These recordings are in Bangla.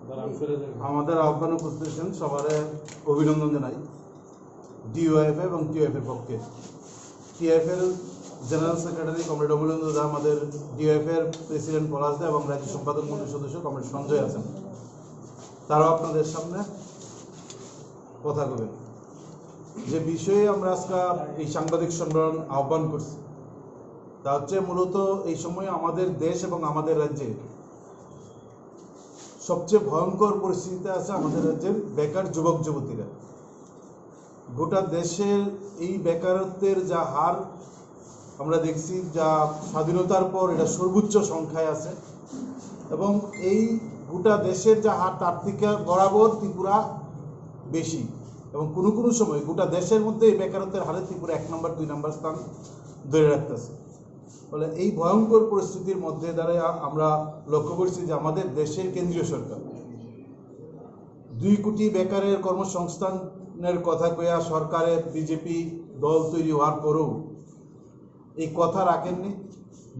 আমাদের আহ্বান উপস্থিত সবার অভিনন্দন জানাই ডিওএফ এবং টিওএফ এর পক্ষে। টিএফ এর জেনারেল সেক্রেটারি কমরেড অমলেন্দু দা, আমাদের ডিওএফ এর প্রেসিডেন্ট পলাশ দা এবং রাজ্য সম্পাদক মন্ডলীর সদস্য কমরেড সঞ্জয় আছেন, তারাও আপনাদের সামনে কথা বলবেন। যে বিষয়ে আমরা আজকে এই সাংবাদিক সম্মেলন আহ্বান করছি তা হচ্ছে মূলত এই সময় আমাদের দেশ এবং আমাদের রাজ্যে সবচেয়ে ভয়ঙ্কর পরিস্থিতিতে আছে আমাদের রাজ্যের বেকার যুবক যুবতীরা। গোটা দেশের এই বেকারত্বের যা হার আমরা দেখছি, যা স্বাধীনতার পর এটা সর্বোচ্চ সংখ্যায় আছে, এবং এই গোটা দেশের যা হার তার থেকে বরাবর ত্রিপুরা বেশি, এবং কোনো কোনো সময় গোটা দেশের মধ্যে এই বেকারত্বের হারে ত্রিপুরা 1 নম্বর 2 নম্বর স্থান ধরে রাখতেছে। ফলে এই ভয়ঙ্কর পরিস্থিতির মধ্যে দাঁড়িয়ে আমরা লক্ষ্য করছি যে আমাদের দেশের কেন্দ্রীয় সরকার 2 কোটি বেকারের কর্মসংস্থানের কথা কয়া সরকারের বিজেপি দল তৈরি হওয়ার পরেও এই কথা রাখেননি,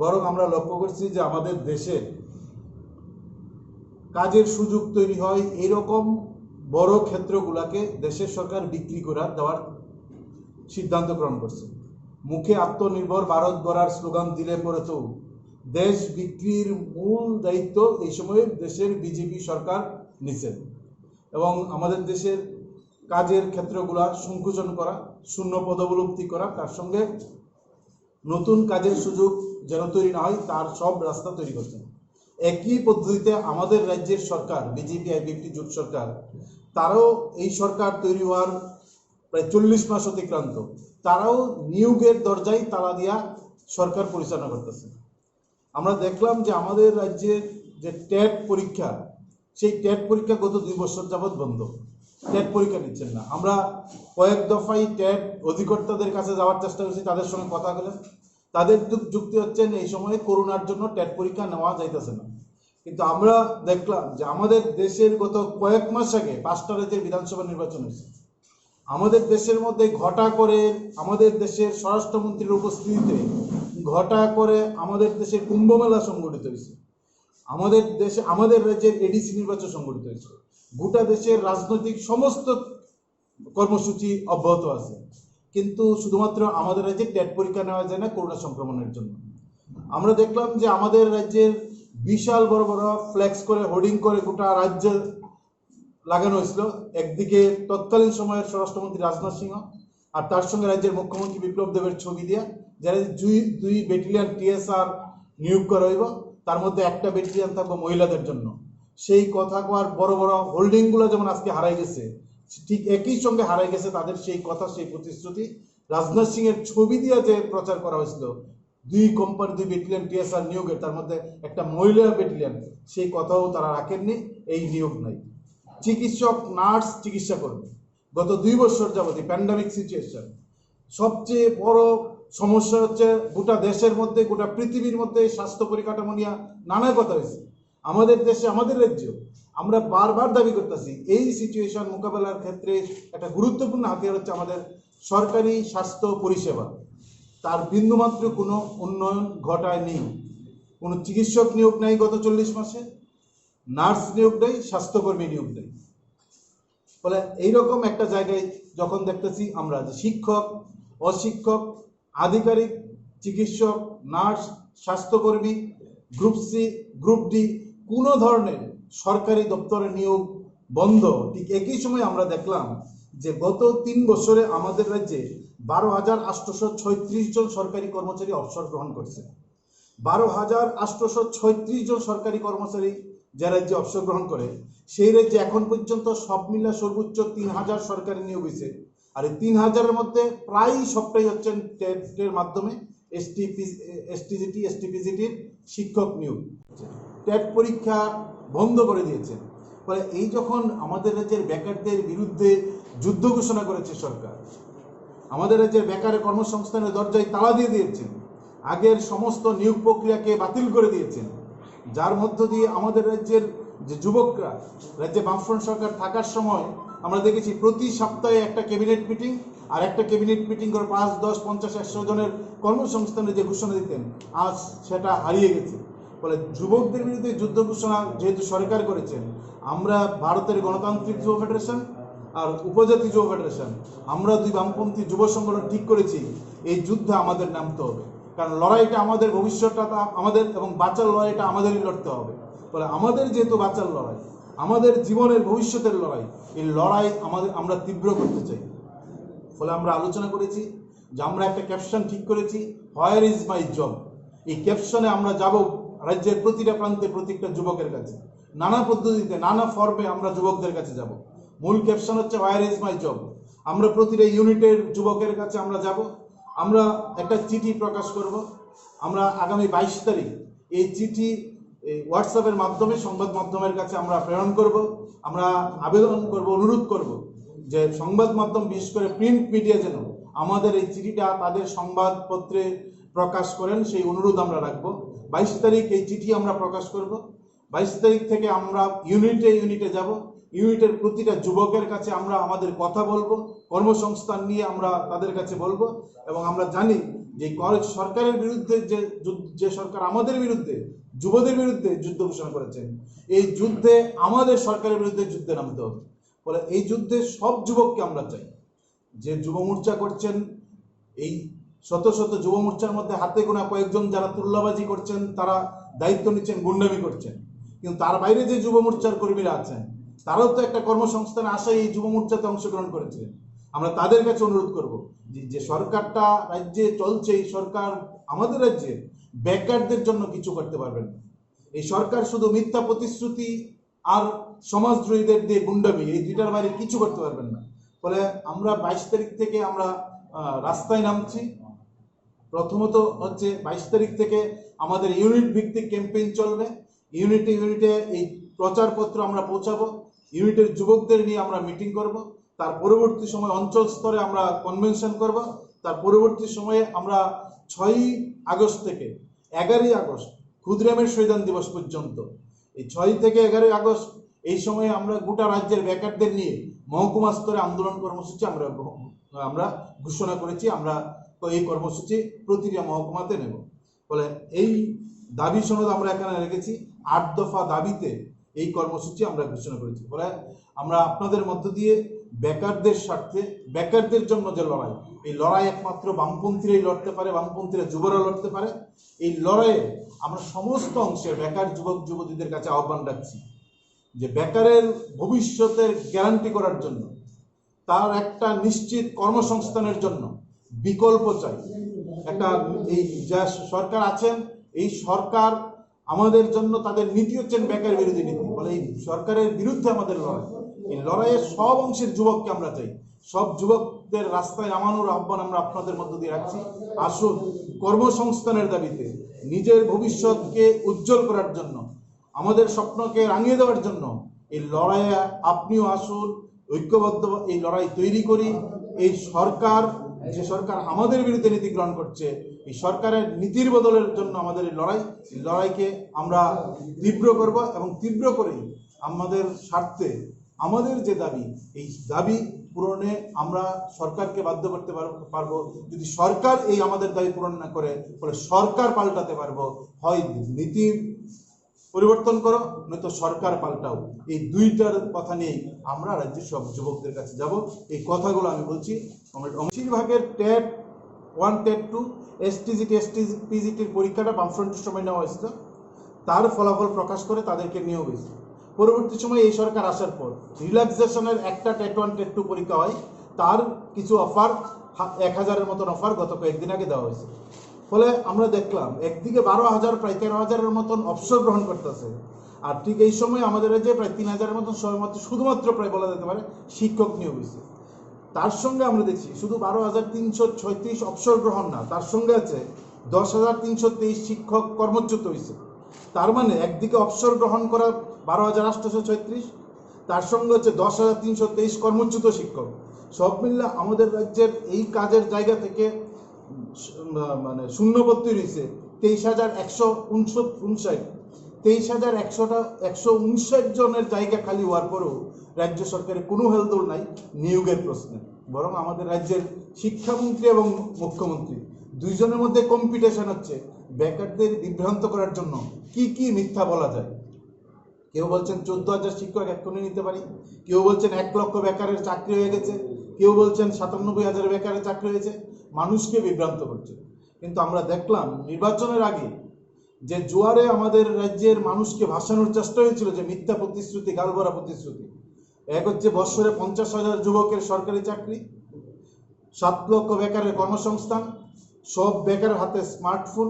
বরং আমরা লক্ষ্য করছি যে আমাদের দেশের কাজের সুযোগ তৈরি হয় এরকম বড় ক্ষেত্রগুলোকে দেশের সরকার বিক্রি করে দেওয়ার সিদ্ধান্ত গ্রহণ করছে। মুখে আত্মনির্ভর ভারত গড়ার স্লোগান দিলে পরে তো দেশ বিক্রির মূল দায়িত্ব এই সময়ে দেশের বিজেপি সরকার নিচ্ছেন, এবং আমাদের দেশের কাজের ক্ষেত্রগুলা সংকুচন করা, শূন্য পদোন্নতি করা, তার সঙ্গে নতুন কাজের সুযোগ যেন তৈরি না হয় তার সব রাস্তা তৈরি করছেন। একই পদ্ধতিতে আমাদের রাজ্যের সরকার বিজেপি আইপিএফটি জোট সরকার, তারাও এই সরকার তৈরি হওয়ার প্রায় 40 মাস অতিক্রান্ত, তারাও নিয়োগের দরজায় তালা দিয়া সরকার পরিচালনা করতেছে। আমরা দেখলাম যে আমাদের রাজ্যের যে টেট পরীক্ষা, সেই টেট পরীক্ষা গত 2 বছর যাবৎ বন্ধ, টেট পরীক্ষা নিচ্ছেন না। আমরা কয়েক দফায় টেট অধিকর্তাদের কাছে যাওয়ার চেষ্টা করছি, তাদের সঙ্গে কথা বলে তাদের যুক্তি হচ্ছেন এই সময়ে করোনার জন্য টেট পরীক্ষা নেওয়া যাইতেছে না। কিন্তু আমরা দেখলাম যে আমাদের দেশের গত কয়েক মাস আগে 5টা রাজ্যের বিধানসভা নির্বাচন হয়েছে। আমাদের দেশের মধ্যে ঘটা করে আমাদের দেশের স্বরাষ্ট্রমন্ত্রীর উপস্থিতিতে ঘটা করে আমাদের দেশে কুম্ভমেলা সংগঠিত হয়েছে, আমাদের দেশে আমাদের রাজ্যের এডিসি নির্বাচন সংগঠিত হয়েছে, গোটা দেশের রাজনৈতিক সমস্ত কর্মসূচি অব্যাহত আছে, কিন্তু শুধুমাত্র আমাদের রাজ্যে টেট পরীক্ষা নেওয়া যায় না করোনা সংক্রমণের জন্য। আমরা দেখলাম যে আমাদের রাজ্যের বিশাল বড় বড় ফ্লেক্স করে হোর্ডিং করে গোটা রাজ্যে লাগানো হয়েছিল। একদিকে তৎকালীন সময়ের স্বরাষ্ট্রমন্ত্রী রাজনাথ সিংহ, আর তার সঙ্গে রাজ্যের মুখ্যমন্ত্রী বিপ্লব দেবের ছবি দিয়া, যারা 2 ব্যাটালিয়ন টিএসআর নিয়োগ করা হইব, তার মধ্যে 1টা ব্যাটালিয়ন থাকবে মহিলাদের জন্য। সেই কথা কোয়ার বড় বড় হোল্ডিংগুলো যেমন আজকে হারাই গেছে, ঠিক একই সঙ্গে হারাই গেছে তাদের সেই কথা, সেই প্রতিশ্রুতি। রাজনাথ সিং এর ছবি দিয়ে যে প্রচার করা হয়েছিল 2 ব্যাটালিয়ন টিএসআর নিয়োগের, তার মধ্যে একটা মহিলা ব্যাটালিয়ন, সেই কথাও তারা রাখেননি, এই নিয়োগ নাই। চিকিৎসক, নার্স, চিকিৎসা কর্মী গত 2 বছর যাবতীয় প্যান্ডামিক সিচুয়েশন সবচেয়ে বড় সমস্যা হচ্ছে গোটা দেশের মধ্যে, গোটা পৃথিবীর মধ্যে স্বাস্থ্য পরিকাঠামো নিয়ে নানা কথা হয়েছে। আমাদের দেশে, আমাদের রাজ্য, আমরা বারবার দাবি করতেছি এই সিচুয়েশন মোকাবেলার ক্ষেত্রে একটা গুরুত্বপূর্ণ হাতিয়ার হচ্ছে আমাদের সরকারি স্বাস্থ্য পরিষেবা। তার বিন্দুমাত্র কোনো উন্নয়ন ঘটায়নি। কোনো চিকিৎসক নিয়োগ নেই গত 40 মাসে, নার্স নিয়োগ নেই, স্বাস্থ্যকর্মী নিয়োগ নেই। ফলে এইরকম একটা জায়গায় যখন দেখতেছি আমরা যে শিক্ষক, অশিক্ষক, আধিকারিক, চিকিৎসক, নার্স, স্বাস্থ্যকর্মী, গ্রুপ সি, গ্রুপ ডি কোনো ধরনের সরকারি দপ্তরে নিয়োগ বন্ধ, ঠিক একই সময় আমরা দেখলাম যে গত 3 বছরে আমাদের রাজ্যে 12,836 জন সরকারি কর্মচারী অবসর গ্রহণ করছে। 12,836 জন সরকারি কর্মচারী যে রাজ্যে অবসর গ্রহণ করে, সেই রাজ্যে এখন পর্যন্ত সব মিলে সর্বোচ্চ 3,000 সরকারি নিয়োগ হয়েছে। আর এই 3,000-এর মধ্যে প্রায় সবটাই হচ্ছেন টেটের মাধ্যমে এসটিজিটি, এসটিপিজিটির শিক্ষক নিয়োগ। টেট পরীক্ষা বন্ধ করে দিয়েছে। ফলে এই যখন আমাদের রাজ্যের বেকারদের বিরুদ্ধে যুদ্ধ ঘোষণা করেছে সরকার, আমাদের রাজ্যের বেকারের কর্মসংস্থানের দরজায় তালা দিয়ে দিয়েছেন, আগের সমস্ত নিয়োগ প্রক্রিয়াকে বাতিল করে দিয়েছেন, যার মধ্য দিয়ে আমাদের রাজ্যের যে যুবকরা, রাজ্যে বামফ্রন্ট সরকার থাকার সময় আমরা দেখেছি প্রতি সপ্তাহে একটা ক্যাবিনেট মিটিং, আর একটা ক্যাবিনেট মিটিং করে 5, 10, 50, 100 জনের কর্মসংস্থানের যে ঘোষণা দিতেন, আজ সেটা হারিয়ে গেছে। ফলে যুবকদের বিরুদ্ধে যুদ্ধ ঘোষণা যেহেতু সরকার করেছেন, আমরা ভারতের গণতান্ত্রিক যুব ফেডারেশন আর উপজাতি যুব ফেডারেশন, আমরা দুই বামপন্থী যুব সংগঠন ঠিক করেছি এই যুদ্ধে আমাদের নামতে হবে। কারণ লড়াইটা আমাদের, ভবিষ্যৎটা আমাদের, এবং বাঁচার লড়াইটা আমাদেরই লড়তে হবে। ফলে আমাদের যেহেতু বাঁচার লড়াই, আমাদের জীবনের ভবিষ্যতের লড়াই, এই লড়াই আমরা তীব্র করতে চাই। ফলে আমরা আলোচনা করেছি যে আমরা একটা ক্যাপশন ঠিক করেছি, হোয়ার ইজ মাই জব। এই ক্যাপশনে আমরা যাব রাজ্যের প্রতিটা প্রান্তে, প্রত্যেকটা যুবকের কাছে, নানা পদ্ধতিতে, নানা ফর্মে আমরা যুবকদের কাছে যাব। মূল ক্যাপশন হচ্ছে হোয়ার ইজ মাই জব। আমরা প্রতিটা ইউনিটের যুবকের কাছে আমরা যাব, আমরা একটা চিঠি প্রকাশ করব। আমরা আগামী 22 তারিখ এই চিঠি হোয়াটসঅ্যাপের মাধ্যমে সংবাদ মাধ্যমের কাছে আমরা প্রেরণ করব। আমরা আবেদন করব, অনুরোধ করব যে সংবাদ মাধ্যম, বিশেষ করে প্রিন্ট মিডিয়া, যেন আমাদের এই চিঠিটা তাদের সংবাদপত্রে প্রকাশ করেন, সেই অনুরোধ আমরা রাখবো। 22 তারিখ এই চিঠি আমরা প্রকাশ করব। 22 তারিখ থেকে আমরা ইউনিটে ইউনিটে যাব, ইউনিটের প্রতিটা যুবকের কাছে আমরা আমাদের কথা বলবো, কর্মসংস্থান নিয়ে আমরা তাদের কাছে বলবো। এবং আমরা জানি যে সরকারের বিরুদ্ধে যে সরকার আমাদের বিরুদ্ধে, যুবদের বিরুদ্ধে যুদ্ধ ঘোষণা করেছেন, এই যুদ্ধে আমাদের সরকারের বিরুদ্ধে যুদ্ধে নামতে হবে। ফলে এই যুদ্ধে সব যুবককে আমরা চাই। যে যুব মোর্চা করছেন, এই শত শত যুব মোর্চার মধ্যে হাতে গোনা কয়েকজন যারা তুল্লাবাজি করছেন, তারা দায়িত্ব নিচ্ছেন, গুন্ডামি করছেন, কিন্তু তার বাইরে যে যুব মোর্চার কর্মীরা আছেন, তারাও তো একটা কর্মসংস্থানে আশায় এই যুব মোর্চাতে অংশগ্রহণ করেছিলেন। আমরা তাদের কাছে অনুরোধ করব যে সরকারটা রাজ্যে চলছে, এই সরকার আমাদের রাজ্যে বেকারদের জন্য কিছু করতে পারবেন না। এই সরকার শুধু মিথ্যা প্রতিশ্রুতি আর সমাজদ্রোহীদের দিয়ে গুন্ডামি, এই দুইটার বাইরে কিছু করতে পারবেন না। ফলে আমরা 22 তারিখ থেকে আমরা রাস্তায় নামছি। প্রথমত হচ্ছে 22 তারিখ থেকে আমাদের ইউনিট ভিত্তিক ক্যাম্পেইন চলবে। ইউনিটে ইউনিটে এই প্রচারপত্র আমরা পৌঁছাবো, ইউনিটের যুবকদের নিয়ে আমরা মিটিং করব। তার পরবর্তী সময় অঞ্চল স্তরে আমরা কনভেনশন করব। তার পরবর্তী সময়ে আমরা 6 আগস্ট থেকে 11 আগস্ট ক্ষুদিরামের শহীদান দিবস পর্যন্ত, এই 6 থেকে 11 আগস্ট এই সময়ে আমরা গোটা রাজ্যের বেকারদের নিয়ে মহকুমা স্তরে আন্দোলন কর্মসূচি আমরা ঘোষণা করেছি। আমরা তো এই কর্মসূচি প্রতিটা মহকুমাতে নেব। ফলে এই দাবি সনদ আমরা এখানে রেখেছি, 8 দফা দাবিতে এই কর্মসূচি আমরা ঘোষণা করেছি। ফলে আমরা আপনাদের মধ্য দিয়ে বেকারদের স্বার্থে, বেকারদের জন্য যে লড়াই, এই লড়াই একমাত্র বামপন্থীরাই লড়তে পারে, বামপন্থীরা যুবরা লড়তে পারে। এই লড়াইয়ে আমরা সমস্ত অংশের বেকার যুবক যুবতীদের কাছে আহ্বান রাখছি যে বেকারের ভবিষ্যতের গ্যারান্টি করার জন্য, তার একটা নিশ্চিত কর্মসংস্থানের জন্য বিকল্প চাই। একটা এই যা সরকার আছেন, এই সরকার আমাদের জন্য তাদের নীতি হচ্ছেন বেকার বিরোধী নীতি। ফলে এই সরকারের বিরুদ্ধে আমাদের লড়াই, এই লড়াইয়ের সব অংশের যুবককে আমরা চাই। সব যুবকদের রাস্তায় নামানোর আহ্বান আমরা আপনাদের মধ্য দিয়ে রাখছি। আসুন, কর্মসংস্থানের দাবিতে, নিজের ভবিষ্যৎকে উজ্জ্বল করার জন্য, আমাদের স্বপ্নকে রাঙিয়ে দেওয়ার জন্য এই লড়াইয়ে আপনিও আসুন, ঐক্যবদ্ধ এই লড়াই তৈরি করি। এই সরকার, যে সরকার আমাদের বিরুদ্ধে নীতি গ্রহণ করছে, এই সরকারের নীতির বদলের জন্য আমাদের এই লড়াইকে আমরা তীব্র করব। এবং তীব্র করেই আমাদের স্বার্থে আমাদের যে দাবি, এই দাবি পূরণে আমরা সরকারকে বাধ্য করতে পারবো। যদি সরকার এই আমাদের দাবি পূরণ না করে, ফলে সরকার পাল্টাতে পারবো। হয় নীতি পরিবর্তন করো, নয়তো সরকার পাল্টাও। এই দুইটার কথা নিয়েই আমরা রাজ্যের সব যুবকদের কাছে যাব। এই কথাগুলো আমি বলছি। বেশিরভাগের টেট 1, টেট 2, এসটিজিটি, এসটিপিজিটির পরীক্ষাটা বামফ্রন্টের সময় নেওয়া হয়েছিল। তার ফলাফল প্রকাশ করে তাদেরকে নিয়োগ হয়েছে। পরবর্তী সময়ে এই সরকার আসার পর রিল্যাক্সেশনের একটা টেট 1, টেট 2 পরীক্ষা হয়, তার কিছু অফার, 1000-এর মতন অফার গত কয়েকদিন আগে দেওয়া হয়েছে। ফলে আমরা দেখলাম একদিকে 12,000, প্রায় 13,000-এর মতন অবসর গ্রহণ করতেছে, আর ঠিক এই সময় আমাদের রাজ্যে প্রায় 3,000-এর মতন শুধুমাত্র প্রায় বলা যেতে পারে শিক্ষক নিয়োগ হয়েছে। তার সঙ্গে আমরা দেখছি শুধু 12,336 অবসর গ্রহণ না, তার সঙ্গে আছে 10,323 শিক্ষক কর্মচ্যুত হয়েছে। তার মানে একদিকে অবসর গ্রহণ করা 12,836, তার সঙ্গে হচ্ছে 10,323 কর্মচ্যুত শিক্ষক। সব মিললে আমাদের রাজ্যের এই কাজের জায়গা থেকে মানে শূন্যপদ তৈরি হয়েছে 23,159। 23,159 জনের জায়গা খালি হওয়ার পরেও রাজ্য সরকারের কোনো হেলদোল নাই নিয়োগের প্রশ্নে। বরং আমাদের রাজ্যের শিক্ষামন্ত্রী এবং মুখ্যমন্ত্রী দুইজনের মধ্যে কম্পিটিশন হচ্ছে বেকারদের বিভ্রান্ত করার জন্য। কি কি মিথ্যা বলা যায়? কেউ বলছেন 14,000 শিক্ষক এক্ষুনি নিতে পারি, কেউ বলছেন 1 লক্ষ বেকারের চাকরি হয়ে গেছে, কেউ বলছেন 97,000 বেকারের চাকরি হয়েছে। মানুষকে বিভ্রান্ত করছে। কিন্তু আমরা দেখলাম নির্বাচনের আগে যে জোয়ারে আমাদের রাজ্যের মানুষকে ভাসানোর চেষ্টা হয়েছিল, যে মিথ্যা প্রতিশ্রুতি, গালভরা প্রতিশ্রুতি। এক হচ্ছে বৎসরে 50,000 যুবকের সরকারি চাকরি, 7 লক্ষ বেকারের কর্মসংস্থান, সব বেকারের হাতে স্মার্টফোন,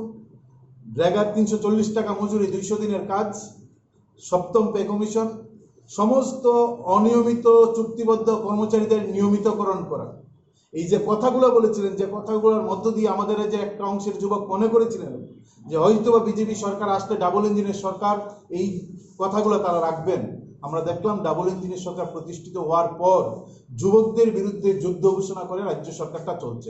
ড্রাইভার 340 টাকা মজুরি, 200 দিনের কাজ, সপ্তম পে কমিশন, সমস্ত অনিয়মিত চুক্তিবদ্ধ কর্মচারীদের নিয়মিতকরণ করা। এই যে কথাগুলো বলেছিলেন, যে কথাগুলোর মধ্য দিয়ে আমাদের যে একটা অংশের যুবক মনে করেছিলেন যে হয়তোবা বিজেপি সরকার আসলে ডাবল ইঞ্জিনের সরকার, এই কথাগুলো তারা রাখবেন। আমরা দেখলাম ডাবল ইঞ্জিনের সরকার প্রতিষ্ঠিত হওয়ার পর যুবকদের বিরুদ্ধে যুদ্ধ ঘোষণা করে রাজ্য সরকারটা চলছে।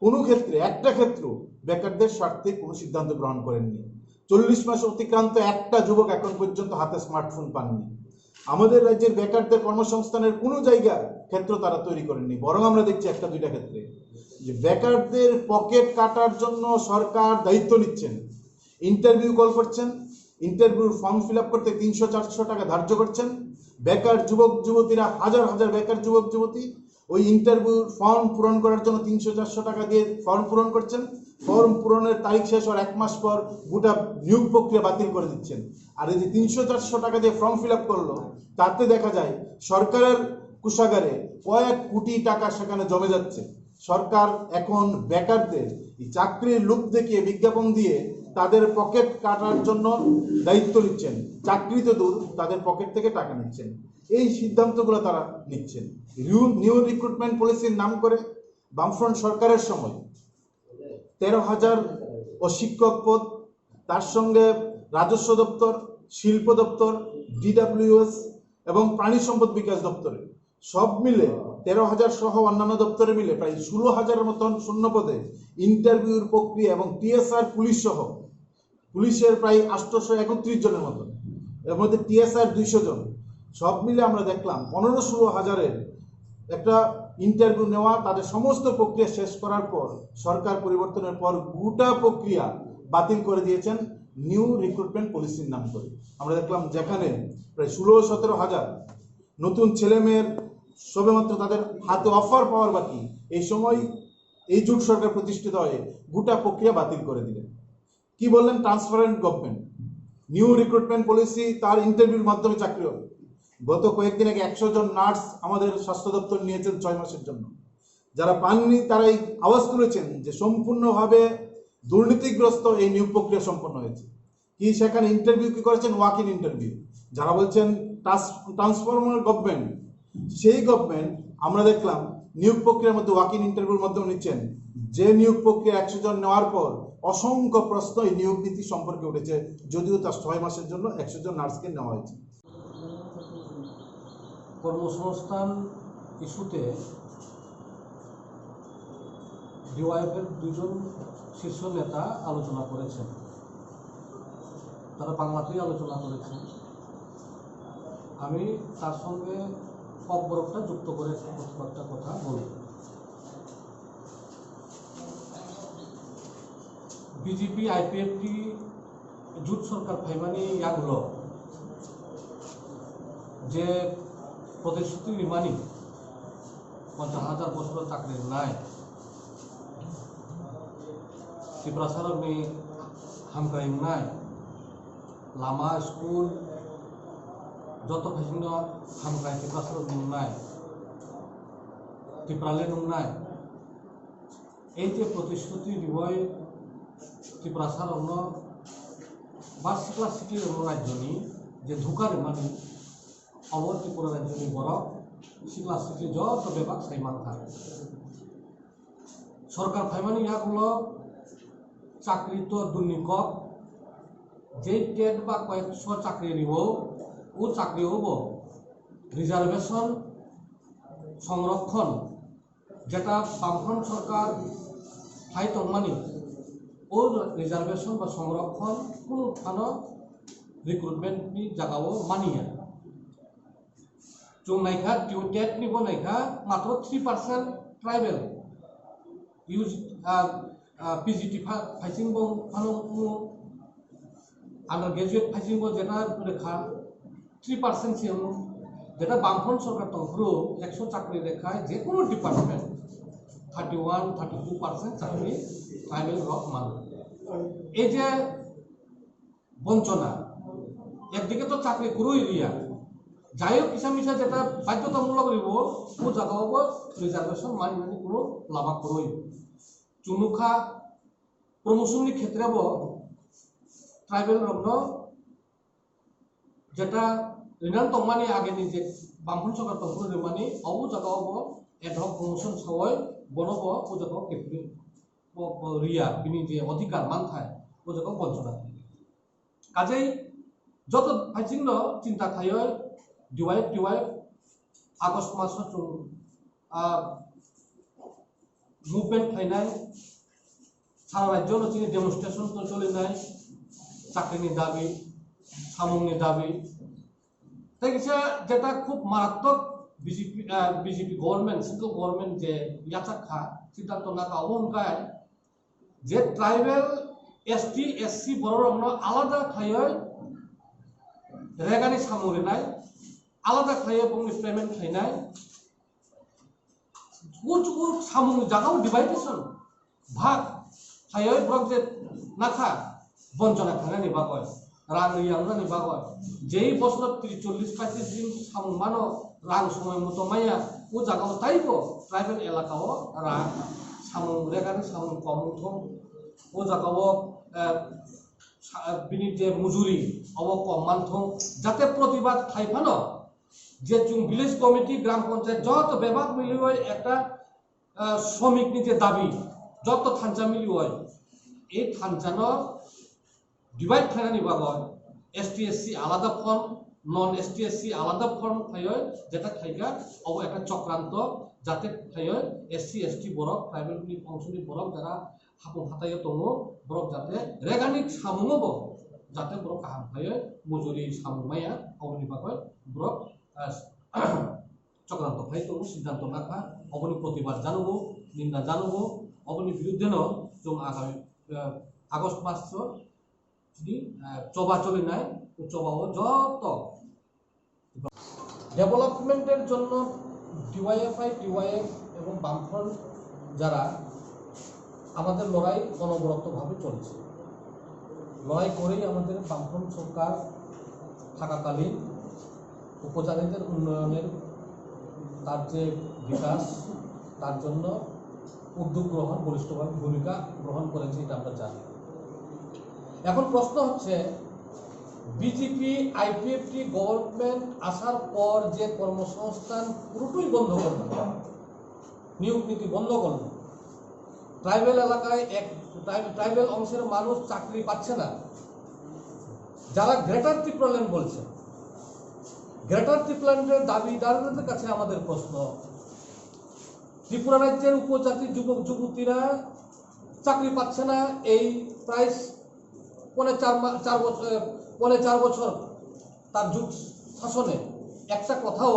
কোনো ক্ষেত্রে, একটা ক্ষেত্র বেকারদের স্বার্থে কোনো সিদ্ধান্ত গ্রহণ করেননি। 40 মাস অতিক্রান্ত একটা যুবক এখন পর্যন্ত হাতে স্মার্টফোন পাননি। আমাদের রাজ্যের বেকারদের কর্মসংস্থানের কোনো জায়গা ক্ষেত্র তারা তৈরি করেননি। বরং আমরা দেখছি একটা দুইটা ক্ষেত্রে যে বেকারদের পকেট কাটার জন্য সরকার দায়িত্ব নিচ্ছেন, ইন্টারভিউ কল করছেন, ইন্টারভিউর ফর্ম ফিল আপ করতে 300-400 টাকা ধার্য করছেন। বেকার যুবক যুবতীরা, হাজার হাজার বেকার যুবক যুবতী ওই ইন্টারভিউর ফর্ম পূরণ করার জন্য 300-400 টাকা দিয়ে ফর্ম পূরণ করছেন। ফর্ম পূরণের তারিখ শেষ হওয়ার 1 মাস পর গোটা নিয়োগ প্রক্রিয়া বাতিল করে দিচ্ছেন। আর এই যে 300-400 টাকা দিয়ে ফর্ম ফিল আপ করলো, তাতে দেখা যায় সরকারের কোষাগারে কয়েক কোটি টাকা সেখানে জমে যাচ্ছে। সরকার এখন বেকারদের চাকরির লোভ দেখিয়ে, বিজ্ঞাপন দিয়ে তাদের পকেট কাটার জন্য দায়িত্ব নিচ্ছেন। চাকরি তো দূর, তাদের পকেট থেকে টাকা নিচ্ছেন। এই সিদ্ধান্তগুলো তারা নিচ্ছেন। নিউ রিক্রুটমেন্ট পলিসির নাম করে বামফ্রন্ট সরকারের সময় 13,000 অশিক্ষক পদ, তার সঙ্গে রাজস্ব দপ্তর, শিল্প দপ্তর, DWS এবং প্রাণী সম্পদ বিকাশ দপ্তরে সব মিলে 13,000 সহ অন্যান্য দপ্তরে মিলে প্রায় 16,000-এর মতন শূন্য পদে ইন্টারভিউর প্রক্রিয়া এবং TSR পুলিশ সহ, পুলিশের প্রায় 831 জনের মতন, এর মধ্যে TSR 200 জন, সব মিলে আমরা দেখলাম 15-16 হাজারের একটা ইন্টারভিউ নেওয়া। তাদের সমস্ত প্রক্রিয়া শেষ করার পর সরকার পরিবর্তনের পর গোটা প্রক্রিয়া বাতিল করে দিয়েছেন নিউ রিক্রুটমেন্ট পলিসির নাম করে। আমরা দেখলাম যেখানে প্রায় 16-17 হাজার নতুন ছেলে মেয়ের সবেমাত্র তাদের হাতে অফার পাওয়ার বাকি, এই সময় এই জোট সরকার প্রতিষ্ঠিত হয়ে গোটা প্রক্রিয়া বাতিল করে দিলেন। কি বললেন? Transparent government, new recruitment policy, তার ইন্টারভিউর মাধ্যমে চাকরি হবে। গত কয়েকদিন আগে 100 জন নার্স আমাদের স্বাস্থ্য দপ্তর নিয়েছেন 6 মাসের জন্য। যারা পাননি তারা এই আওয়াজ তুলেছেন যে সম্পূর্ণভাবে দুর্নীতিগ্রস্ত এই নিয়োগ প্রক্রিয়া সম্পন্ন হয়েছে। কি সেখানে ইন্টারভিউ কি করেছেন? Walk in interview. যারা বলছেন ট্রান্সফর্মার গভর্নমেন্ট, সেই গভর্নমেন্ট আমরা দেখলাম নিয়োগ প্রক্রিয়ার মধ্যে ওয়াক ইন ইন্টারভিউর মাধ্যমে নিচ্ছেন। যে নিয়োগ প্রক্রিয়া 100 জন নেওয়ার পর অসংখ্য প্রশ্ন এই নিয়োগ নীতি সম্পর্কে উঠেছে, যদিও তার 6 মাসের জন্য 100 জন নার্সকে নেওয়া হয়েছে। কর্মসংস্থান ইস্যুতে ডিওয়াইএফের 2 জন শীর্ষ নেতা আলোচনা করেছেন। তারা বাংলাতেই আলোচনা করেছেন। আমি তার সঙ্গে অবরোধটা যুক্ত করে একটা কথা বলব। বিজেপি আইপিএফটি জোট সরকার ফাইমানি ইয়াগুলো যে প্রতিশ্রুতি নিমানি 50,000 বছর চাকরি নাই, ত্রিপুরাসারমনি হামক্রাই নাই, লামা স্কুল যত ফাইসিন হামক্রাই ত্রিপুরাসারমনি নাই, ত্রিপুরালে নাই। এই যে প্রতিশ্রুতি দিবই ত্রিপুরাসারমন বা সিকলা সিটি রাজ্যনি যে ধোকার মানে অবর ত্রিপুরা রাজ্যনি বড় সিকলা সিটি যত বেবাক সাইমান থাকে সরকার ফাইমানি ইয়াগুলো চাকরি তো দুর্নীকক যে টেট বা কয়েকশো চাকরি নিব ও চাকরি হব রিজার্ভেশন সংরক্ষণ, যেটা বামফ্রন্ট সরকার ফাইতং মানি ও রিজার্ভেশন বা সংরক্ষণ কোনো থানো রিক্রুটমেন্টনি জায়গাও মানিয়ে जों नायखा टेट निबो नायखा मात्र 3% ट्राइबेल यूज পিজিটি ফাইসিংবো ফানো আন্ডার গ্রাজুয়েট ফাইসিংবো যেটা রেখা 3% সিএম যেটা বামফ্রন্ট সরকার তরফরু 100 চাকরি রেখায় যে কোনো ডিপার্টমেন্ট 31-32% চাকরি ট্রাইবেল রক মান এই যে বঞ্চনা একদিকে তো চাকরি করুই রিয়া যাই হোক কিসা মিশা যেটা বাধ্যতামূলক রইব ও জায়গাও রিজার্ভেশন মানি মানি কোনো লাভা করুই চুনুখা প্রমোশননি ক্ষেত্রেব ট্রাইবেল রগ্ন যেটা রিনান তংমানি আগে নিজে বামফ্রন্ট সরকার তখন রিমানি অবু জায়গাও এডহক প্রমোশন সবাই বনব ও জায়গাও কেপ্রি রিয়া বিনি যে অধিকার মানথায় ও জায়গাও বঞ্চনা কাজেই যত ফাইচিং চিন্তা থায় ডিওয়াইফ আগস্ট মাস মুভমেন্ট ফাইনাল সারা রাজ্য চিনি ডেমনস্ট্রেশন তো চলিনায় চাকরিনি দাবি সামুংনি দাবি তাই যেটা খুব মারাত্মক বিজেপি গভর্নমেন্ট সেন্ট্রাল গভর্নমেন্ট যে ইয়াচাখা সিদ্ধান্ত না অহংকার যে ট্রাইবেল এসটি এসসি বড় রঙ আলাদা খায় রেগানি সামরিনায় আলাদা খায় এবং পেমেন্ট খাইনায় সামুং জাগাও ডিভাইডেশন ভাগ খায় ব্রক যে নাখা বঞ্চনা খানানি বাগয় রাং রিয়াংরানি বাগয় যেই বছর 30-40-35 দিন সামুং মানো রাং সময় মতো মাইয়া ও জাগাও তাইব ট্রাইবেল এলাকাও রাং সামুং রেগানি সামুং কম উঠো ও জাগাও বিনি যে মজুরি অব কম মানথং যাতে প্রতিবাদ খাইফানো যে চুং ভিলেজ কমিটি গ্রাম পঞ্চায়েত যত বিভাগ মিলিয়ে একটা শ্রমিক যে দাবি যত থানচা মিলিয়ে এই থানচানো ডিভাইড খানানি বাগয় এসটি এসসি আলাদা ফর্ম নন এসটি এসসি আলাদা ফর্ম থাইয় যেটা থাইকা অব একটা চক্রান্ত যাতে থাইয় এসসি এসটি বরক ট্রাইবেল অংশনি বরক যারা হাপন হাতাইয় দङ বরক যাতে রেগানিক সামুঙব যাতে বরক কাহাম থাইয় মজুরি সামুমায়া অবনি বাগয় বরক চক্রান্ত খাই দङ সিদ্ধান্ত নাখা অবনি প্রতিবাদ জানাবো নিন্দা জানাবো অবনি বিরুদ্ধে जों আগামী আগস্ট মাস যদি চবা চলি নাই চবাও যত ডেভেলপমেন্টের জন্য ডিওয়াইএফআই ডিওয়াইএফ এবং বামফ্রন্ট যারা আমাদের লড়াই অনবরতভাবে চলছে লড়াই করেই আমাদের বামফ্রন্ট সরকার থাকাকালীন উপজাতিদের উন্নয়নের তার যে বিকাশ তার জন্য উদ্যোগ গ্রহণ বলিষ্ঠভাবে ভূমিকা গ্রহণ করেছে এটা আমরা জানি এখন প্রশ্ন হচ্ছে বিজেপি আইপিএফটি গভর্নমেন্ট আসার পর যে কর্মসংস্থান পুরোটাই বন্ধ করল নিয়োগ নীতি বন্ধ করল ট্রাইবেল এলাকায় ট্রাইবেল অংশের মানুষ চাকরি পাচ্ছে না যারা গ্রেটার ত্রিপুরাল্যান্ড বলছে গ্রেটার ত্রিপুরাল্যান্ডের দাবিদারদের কাছে আমাদের প্রশ্ন ত্রিপুরা রাজ্যের উপজাতি যুবক যুবতীরা চাকরি পাচ্ছে না এই প্রায় পৌনে চার বছর তার যুগ শাসনে একটা কথাও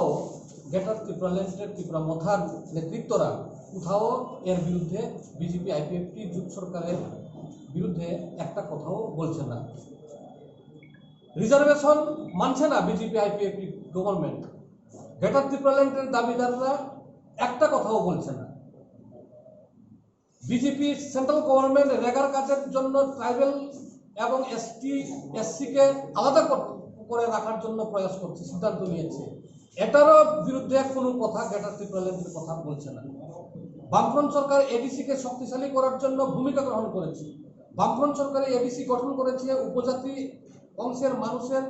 গ্রেটার ত্রিপুরাল্যান্ডের ত্রিপুরা মথার নেতৃত্বরা কোথাও এর বিরুদ্ধে বিজেপি আইপিএফটি যুগ সরকারের বিরুদ্ধে একটা কথাও বলছে না রিজার্ভেশন মানছে না বিজেপি আইপিএফটি গভর্নমেন্ট গ্রেটার ত্রিপুরাল্যান্ডের দাবিদাররা একটা কথাও বলছে না বিজেপি সেন্ট্রাল গভর্নমেন্ট রেগার কাজের জন্য ট্রাইবেল এবং এসটি এসসিকে আলাদা করে রাখার জন্য প্রয়াস করছে সিদ্ধান্ত নিয়েছে এটারও বিরুদ্ধে কোনো কথা গ্রেটার ত্রিপুরাল্যান্ডের কথা বলছে না বামফ্রন্ট সরকার এডিসিকে শক্তিশালী করার জন্য ভূমিকা গ্রহণ করেছে বামফ্রন্ট সরকার এডিসি গঠন করেছে উপজাতি অংশের মানুষের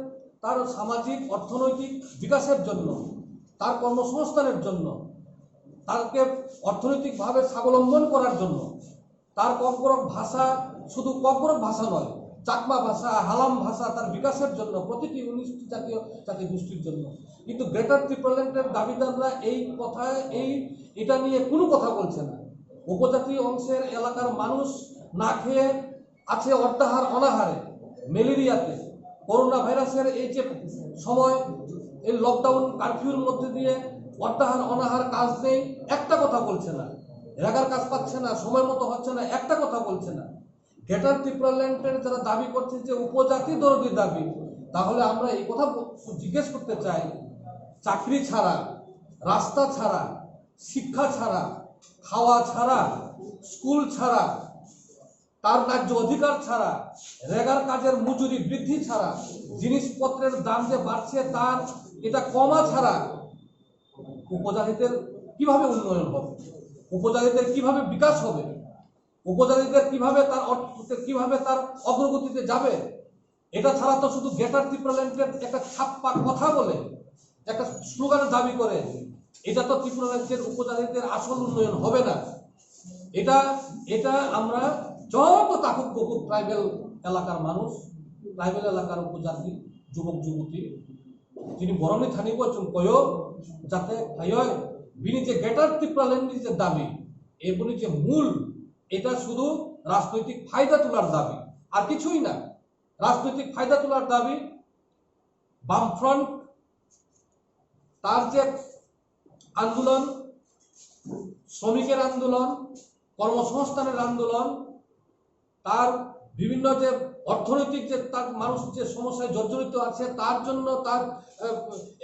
তার সামাজিক অর্থনৈতিক বিকাশের জন্য তার কর্মসংস্থানের জন্য তাকে অর্থনৈতিকভাবে স্বাবলম্বন করার জন্য তার ককবরক ভাষা শুধু ককবরক ভাষা নয় চাকমা ভাষা হালাম ভাষা তার বিকাশের জন্য প্রতিটি 19টি জাতি গোষ্ঠীর জন্য কিন্তু গ্রেটার ত্রিপুরাল্যান্ডের দাবিদাররা এই কথায় এটা নিয়ে কোনো কথা বলছে না উপজাতি অংশের এলাকার মানুষ না খেয়ে আছে অর্ধাহার অনাহারে ম্যালেরিয়াতে করোনা ভাইরাসের এই যে সময় এই লকডাউন কারফিউর মধ্যে দিয়ে অর্ধাহার অনাহার কাজ নেই একটা কথা বলছে না এলাকার কাজ পাচ্ছে না, সময় মতো হচ্ছে না, একটা কথা বলছে না। গ্রেটার ত্রিপুরাল্যান্ডের যারা দাবি করছে যে উপজাতি দরদি দাবি, তাহলে আমরা এই কথা জিজ্ঞেস করতে চাই, চাকরি ছাড়া, রাস্তা ছাড়া, শিক্ষা ছাড়া, খাওয়া ছাড়া, স্কুল ছাড়া, তার ন্যায্য অধিকার ছাড়া, রেগার কাজের মজুরি বৃদ্ধি ছাড়া, জিনিসপত্রের দাম যে বাড়ছে তার এটা কমা ছাড়া উপজাতিদের কিভাবে উন্নয়ন হবে, উপজাতিদের কিভাবে বিকাশ হবে, উপজাতিদের কিভাবে তার অগ্রগতিতে যাবে? এটা ছাড়া তো শুধু গ্রেটার ত্রিপুরাল্যান্ডের একটা ছাপ্পা কথা বলে, একটা স্লোগানের দাবি করে, এটা তো ত্রিপুরাল্যান্ডের উপজাতিদের আসল উন্নয়ন হবে না। এটা আমরা যত তাকুক বকুক ট্রাইবেল এলাকার মানুষ, ট্রাইবেল এলাকার উপজাতি যুবক যুবতী যিনি বরণী থানি করছেন কয় যাতে বিনি যে গ্রেটার ত্রিপুরাল্যান্ডের যে দাবি এগুলি যে মূল, এটা শুধু রাজনৈতিক ফায়দা তোলার দাবি, আর কিছুই না। রাজনৈতিক ফায়দা তোলার দাবি বামফ্রন্ট তার যে আন্দোলন, শ্রমিকের আন্দোলন, কর্মসংস্থানের আন্দোলন, তার বিভিন্ন যে অর্থনৈতিক যে তার মানুষ যে সমস্যায় জর্জরিত আছে তার জন্য তার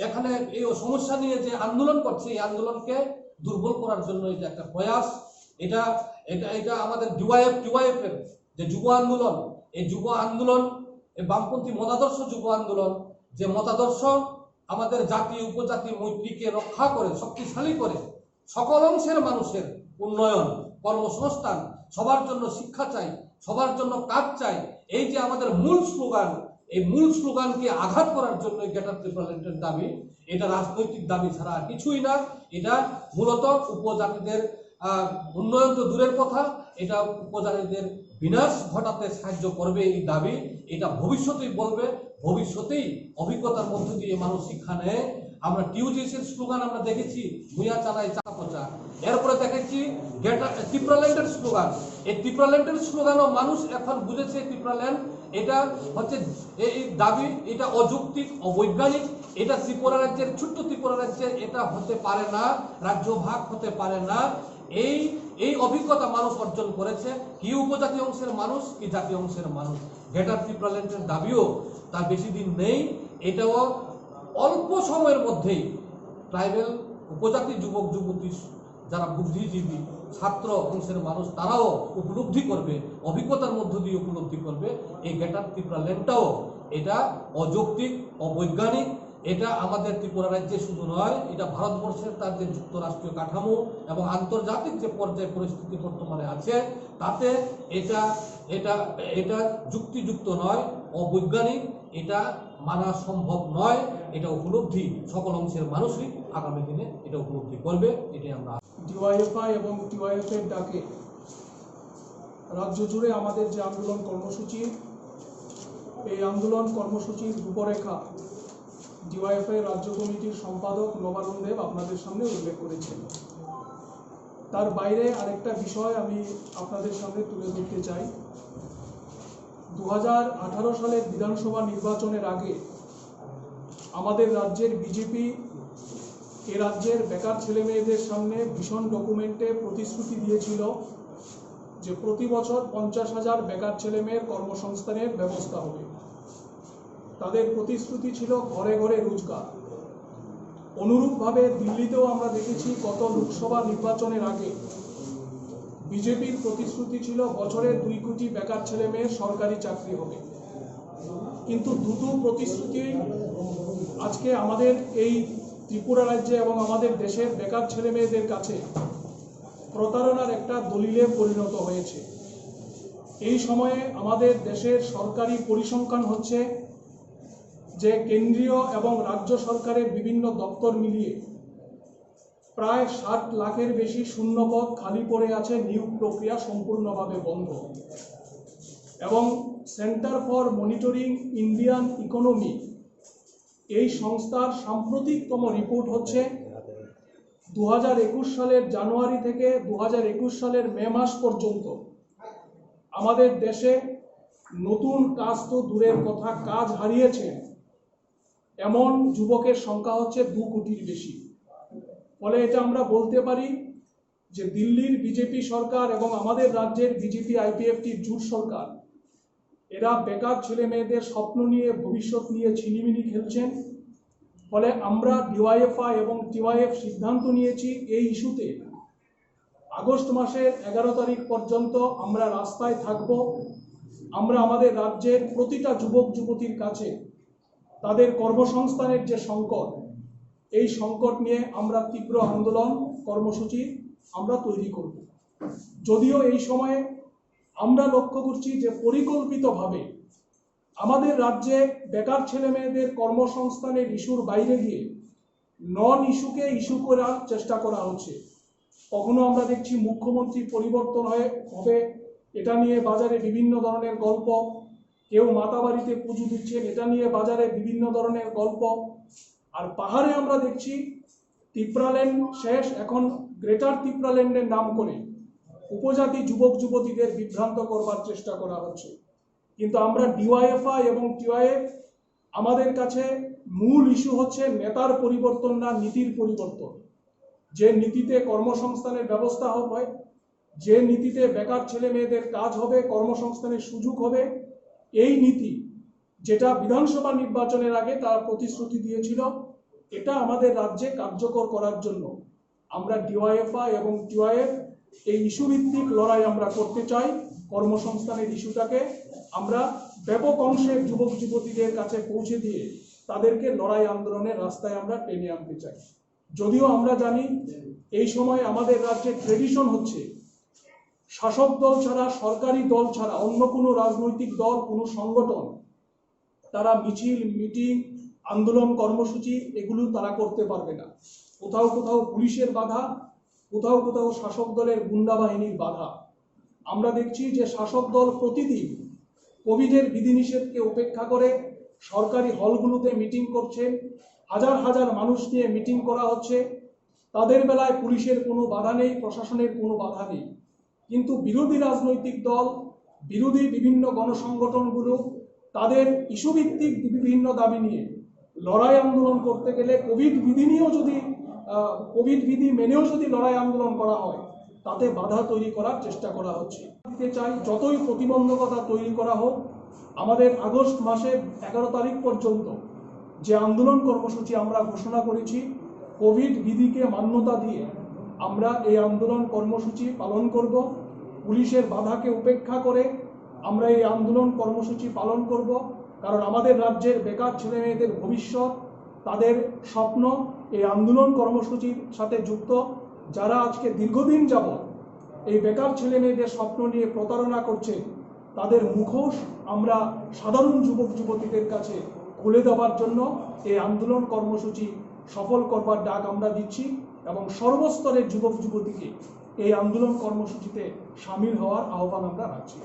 এখানে এই সমস্যা নিয়ে যে আন্দোলন করছে, এই আন্দোলনকে দুর্বল করার জন্য এটা একটা প্রয়াস। এটা এটা এটা আমাদের ডিওয়াইএফ এর যে যুব আন্দোলন, এই যুব আন্দোলন, এই বামপন্থী মতাদর্শ যুব আন্দোলন, যে মতাদর্শ আমাদের জাতি উপজাতি মৈত্রীকে রক্ষা করে, শক্তিশালী করে, সকল অংশের মানুষের উন্নয়ন, কর্মসংস্থান, সবার জন্য শিক্ষা চাই, সবার জন্য কাজ চাই, এই যে আমাদের মূল স্লোগান, এই মূল স্লোগানকে আঘাত করার জন্য গ্রেটার ত্রিপুরাল্যান্ডের দাবি, এটা রাজনৈতিক দাবি ছাড়া কিছুই না। এটা মূলত উপজাতিদের উন্নয়ন তো দূরের কথা, এটা উপজাতিদের বিনাশ ঘটাতে সাহায্য করবে এই দাবি। এটা ভবিষ্যতেই বলবে, ভবিষ্যতেই অভিজ্ঞতার মধ্য দিয়ে মানুষ শিক্ষা নেয়। আমরা টিউজিসির স্লোগান আমরা দেখেছি, ভুইয়া চালাই চা পচা, এরপরে দেখেছি ত্রিপুরাল্যান্ডের স্লোগান। এই ত্রিপুরাল্যান্ডের স্লোগানও মানুষ এখন বুঝেছে ত্রিপুরাল্যান্ড এটা হচ্ছে এই দাবি, এটা অযৌক্তিক, অবৈজ্ঞানিক, এটা ত্রিপুরা রাজ্যের, ছোট্ট ত্রিপুরা রাজ্যের এটা হতে পারে না, রাজ্য ভাগ হতে পারে না। এই অভিজ্ঞতা মানুষ অর্জন করেছে, কি উপজাতি অংশের মানুষ, কি জাতীয় অংশের মানুষ। গ্রেটার ত্রিপুরাল্যান্ডের দাবিও তার বেশি দিন নেই, এটাও অল্প সময়ের মধ্যেই ট্রাইবেল উপজাতি যুবক যুবতী যারা বুদ্ধিজীবী ছাত্র অংশের মানুষ তারাও উপলব্ধি করবে, অভিজ্ঞতার মধ্য দিয়ে উপলব্ধি করবে এই গ্রেটার ত্রিপুরাল্যান্ডটাও এটা অযৌক্তিক, অবৈজ্ঞানিক। এটা আমাদের ত্রিপুরা রাজ্যে শুধু নয়, এটা ভারতবর্ষের তার যে যুক্তরাষ্ট্রীয় কাঠামো এবং আন্তর্জাতিক যে পর্যায়ে পরিস্থিতি বর্তমানে আছে তাতে এটা এটা এটা যুক্তিযুক্ত নয়, অবৈজ্ঞানিক, এটা মানা সম্ভব নয়। এটা উপলব্ধি সকল অংশের মানুষই আগামী দিনে এটা উপলব্ধি করবে, এটাই আমরা। ডিওয়াইএফআই এবং টিওয়াইএফ এর ডাকে রাজ্য জুড়ে আমাদের যে আন্দোলন কর্মসূচি, এই আন্দোলন কর্মসূচির রূপরেখা ডিওয়াইএফআই রাজ্য কমিটির সম্পাদক নবারুণ দেব আপনাদের সামনে উল্লেখ করেছেন। তার বাইরে আরেকটা বিষয় আমি আপনাদের সামনে তুলে ধরতে চাই। 2018 সালের বিধানসভা নির্বাচনের আগে আমাদের রাজ্যের বিজেপি এ রাজ্যের বেকার ছেলে মেয়েদের সামনে ভীষণ ডকুমেন্টে প্রতিশ্রুতি দিয়েছিল যে প্রতি বছর 50,000 বেকার ছেলে মেয়ের কর্মসংস্থানের ব্যবস্থা হবে। তাদের প্রতিশ্রুতি ছিল ঘরে ঘরে রোজগার। অনুরূপভাবে দিল্লিতেও আমরা দেখেছি গত লোকসভা নির্বাচনের আগে বিজেপির প্রতিশ্রুতি ছিল বছরে 2 কোটি বেকার ছেলে মেয়ের সরকারি চাকরি হবে। কিন্তু দুটো প্রতিশ্রুতি আজকে আমাদের এই ত্রিপুরা রাজ্যে এবং আমাদের দেশের বেকার ছেলে মেয়েদের কাছে প্রতারণার একটা দলিলে পরিণত হয়েছে। এই সময়ে আমাদের দেশের সরকারি পরিসংখ্যান হচ্ছে যে কেন্দ্রীয় এবং রাজ্য সরকারের বিভিন্ন দপ্তর মিলিয়ে প্রায় 60 লাখের বেশি শূন্যপদ খালি পড়ে আছে, নিয়োগ প্রক্রিয়া সম্পূর্ণভাবে বন্ধ। এবং centre for monitoring Indian economy এই সংস্থার সাম্প্রতিকতম রিপোর্ট হচ্ছে 2021 সালের জানুয়ারি থেকে 2021 সালের মে মাস পর্যন্ত আমাদের দেশে নতুন কাজ তো দূরের কথা, কাজ হারিয়েছে এমন যুবকের সংখ্যা হচ্ছে 2 কোটির বেশি। ফলে এটা আমরা বলতে পারি যে দিল্লির বিজেপি সরকার এবং আমাদের রাজ্যের বিজেপি আইপিএফটির জোট সরকার এরা বেকার ছেলে মেয়েদের স্বপ্ন নিয়ে ভবিষ্যৎ নিয়ে ছিনিমিনি খেলছেন। ফলে আমরা ডিওয়াইএফআই এবং টিওয়াইএফ সিদ্ধান্ত নিয়েছি এই ইস্যুতে আগস্ট মাসের 11 তারিখ পর্যন্ত আমরা রাস্তায় থাকব। আমরা আমাদের রাজ্যের প্রতিটা যুবক যুবতীর কাছে তাদের কর্মসংস্থানের যে সংকট, এই সংকট নিয়ে আমরা তীব্র আন্দোলন কর্মসূচি আমরা তৈরি করব। যদিও এই সময়ে আমরা লক্ষ্য করছি যে পরিকল্পিতভাবে আমাদের রাজ্যে বেকার ছেলে মেয়েদের কর্মসংস্থানের ইস্যুর বাইরে গিয়ে নন ইস্যুকে ইস্যু করার চেষ্টা করা হচ্ছে। কখনো আমরা দেখছি মুখ্যমন্ত্রী পরিবর্তন হবে, এটা নিয়ে বাজারে বিভিন্ন ধরনের গল্প, কেউ মাতাবাড়িতে পুজো দিচ্ছেন, এটা নিয়ে বাজারে বিভিন্ন ধরনের গল্প। আর পাহাড়ে আমরা দেখছি তিপ্রাল্যান্ড শেষ, এখন গ্রেটার তিপ্রাল্যান্ডের নাম করে উপজাতি যুবক যুবতীদের বিভ্রান্ত করবার চেষ্টা করা হচ্ছে। কিন্তু আমরা ডিওয়াইএফআই এবং টিওয়াইএফ আমাদের কাছে মূল ইস্যু হচ্ছে নেতার পরিবর্তন না নীতির পরিবর্তন। যে নীতিতে কর্মসংস্থানের ব্যবস্থা হবে, যে নীতিতে বেকার ছেলে মেয়েদের কাজ হবে, কর্মসংস্থানের সুযোগ হবে, এই নীতি যেটা বিধানসভা নির্বাচনের আগে তারা প্রতিশ্রুতি দিয়েছিল, এটা আমাদের রাজ্যে কার্যকর করার জন্য আমরা ডিওয়াইএফআই এবং টিওয়াইএফ এই ইস্যু ভিত্তিক লড়াই আমরা করতে চাই। কর্মসংস্থানের ইস্যুটাকে আমরা ব্যাপক অংশের যুবক যুবতীদের কাছে পৌঁছে দিয়ে তাদেরকে লড়াই আন্দোলনের রাস্তায় আমরা টেনে আনতে চাই। যদিও আমরা জানি এই সময় আমাদের রাজ্যে ট্রেডিশন হচ্ছে শাসক দল ছাড়া, সরকারি দল ছাড়া অন্য কোনো রাজনৈতিক দল, কোনো সংগঠন তারা মিছিল, মিটিং, আন্দোলন, কর্মসূচি এগুলো তারা করতে পারবে না। কোথাও কোথাও পুলিশের বাধা, কোথাও কোথাও শাসক দলের গুন্ডা বাহিনীর বাধা। আমরা দেখছি যে শাসক দল প্রতিদিন কোভিডের বিধিনিষেধকে উপেক্ষা করে সরকারি হলগুলোতে মিটিং করছেন, হাজার হাজার মানুষ নিয়ে মিটিং করা হচ্ছে। তাদের বেলায় পুলিশের কোনো বাধা নেই, প্রশাসনের কোনো বাধা নেই। কিন্তু বিরোধী রাজনৈতিক দল, বিরোধী বিভিন্ন গণসংগঠনগুলো তাদের ইস্যুভিত্তিক বিভিন্ন দাবি নিয়ে লড়াই আন্দোলন করতে গেলে কোভিড বিধি মেনেও যদি লড়াই আন্দোলন করা হয়, তাতে বাধা তৈরি করার চেষ্টা করা হচ্ছে। দিতে চাই যতই প্রতিবন্ধকতা তৈরি করা হোক, আমাদের আগস্ট মাসের 11 তারিখ পর্যন্ত যে আন্দোলন কর্মসূচি আমরা ঘোষণা করেছি, কোভিড বিধিকে মান্যতা দিয়ে আমরা এই আন্দোলন কর্মসূচি পালন করব। পুলিশের বাধাকে উপেক্ষা করে আমরা এই আন্দোলন কর্মসূচি পালন করব। কারণ আমাদের রাজ্যের বেকার ছেলে মেয়েদের ভবিষ্যৎ, তাদের স্বপ্ন এই আন্দোলন কর্মসূচির সাথে যুক্ত। যারা আজকে দীর্ঘদিন যাবৎ এই বেকার ছেলে মেয়েদের স্বপ্ন নিয়ে প্রতারণা করছে, তাদের মুখোশ আমরা সাধারণ যুবক যুবতীদের কাছে খুলে দেওয়ার জন্য এই আন্দোলন কর্মসূচি সফল করবার ডাক আমরা দিচ্ছি এবং সর্বস্তরের যুবক যুবতীকে এই আন্দোলন কর্মসূচিতে সামিল হওয়ার আহ্বান আমরা রাখছি।